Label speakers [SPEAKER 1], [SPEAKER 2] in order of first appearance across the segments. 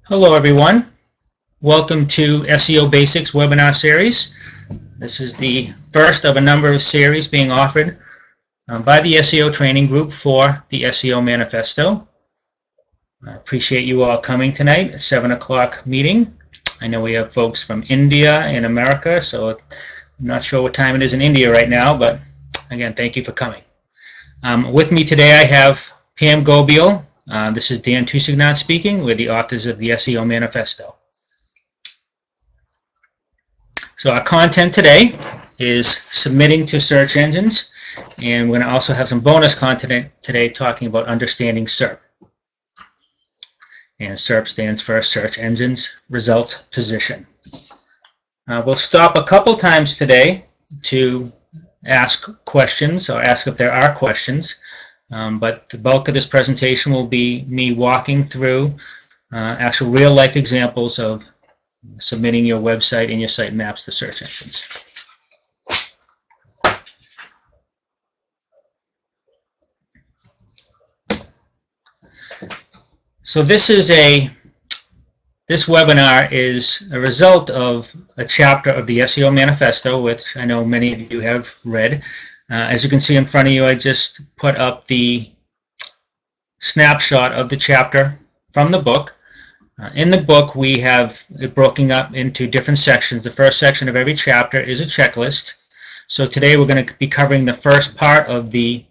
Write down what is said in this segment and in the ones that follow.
[SPEAKER 1] Hello everyone. Welcome to SEO Basics webinar series. This is the first of a number of series being offered by the SEO training group for the SEO Manifesto. I appreciate you all coming tonight, 7 o'clock meeting. I know we have folks from India and America, so I'm not sure what time it is in India right now, but again, thank you for coming. With me today I have Pam Gobiel. This is Dan Tusignan speaking. We're the authors of the SEO Manifesto. So our content today is submitting to search engines, and we're going to also have some bonus content today talking about understanding SERP. And SERP stands for Search Engines Results Position. We'll stop a couple times today to ask questions or ask if there are questions. But the bulk of this presentation will be me walking through actual real-life examples of submitting your website and your site maps to search engines. So this webinar is a result of a chapter of the SEO Manifesto, which I know many of you have read. As you can see in front of you, I just put up the snapshot of the chapter from the book. In the book, we have it broken up into different sections. The first section of every chapter is a checklist. So today we're going to be covering the first part of the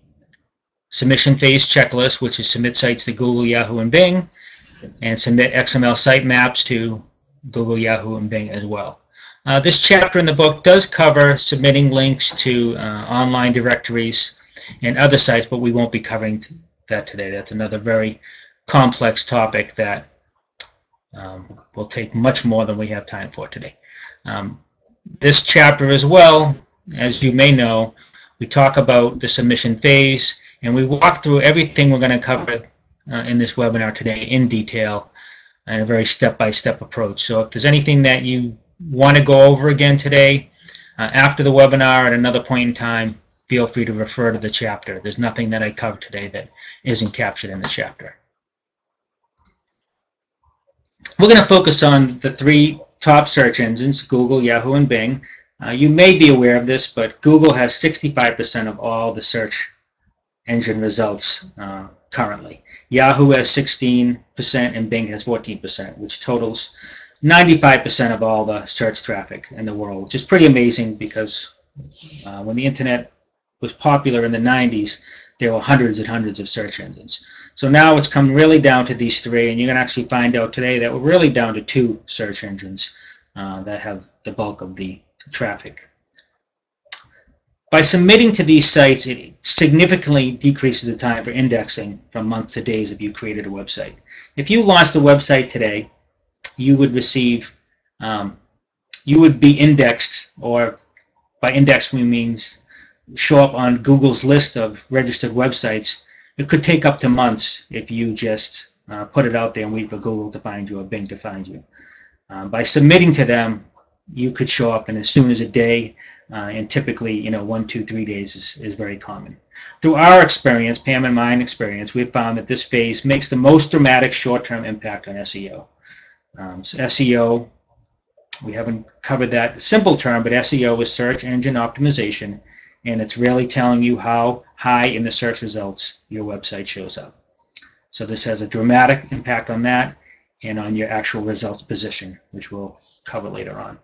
[SPEAKER 1] submission phase checklist, which is submit sites to Google, Yahoo, and Bing, and submit XML site maps to Google, Yahoo, and Bing as well. This chapter in the book does cover submitting links to online directories and other sites, but we won't be covering that today. That's another very complex topic that will take much more than we have time for today. This chapter as well, as you may know, we talk about the submission phase, and we walk through everything we're going to cover in this webinar today in detail and a very step-by-step approach. So if there's anything that you want to go over again today, after the webinar at another point in time, feel free to refer to the chapter. There's nothing that I covered today that isn't captured in the chapter. We're going to focus on the three top search engines, Google, Yahoo, and Bing. You may be aware of this, but Google has 65% of all the search engine results currently. Yahoo has 16% and Bing has 14%, which totals 95% of all the search traffic in the world, which is pretty amazing because when the internet was popular in the 90s, there were hundreds and hundreds of search engines. So now it's come really down to these three, and you're going to actually find out today that we're really down to two search engines that have the bulk of the traffic. By submitting to these sites, it significantly decreases the time for indexing from months to days if you created a website. If you launched a website today, you would receive, you would be indexed, or by index we means show up on Google's list of registered websites. It could take up to months if you just put it out there and wait for Google to find you or Bing to find you. By submitting to them, you could show up in as soon as a day, and typically, 1, 2, 3 days is very common. Through our experience, Pam and mine experience, we've found that this phase makes the most dramatic short-term impact on SEO. SEO, we haven't covered that simple term, but SEO is search engine optimization, and it's really telling you how high in the search results your website shows up. So this has a dramatic impact on that and on your actual results position, which we'll cover later on.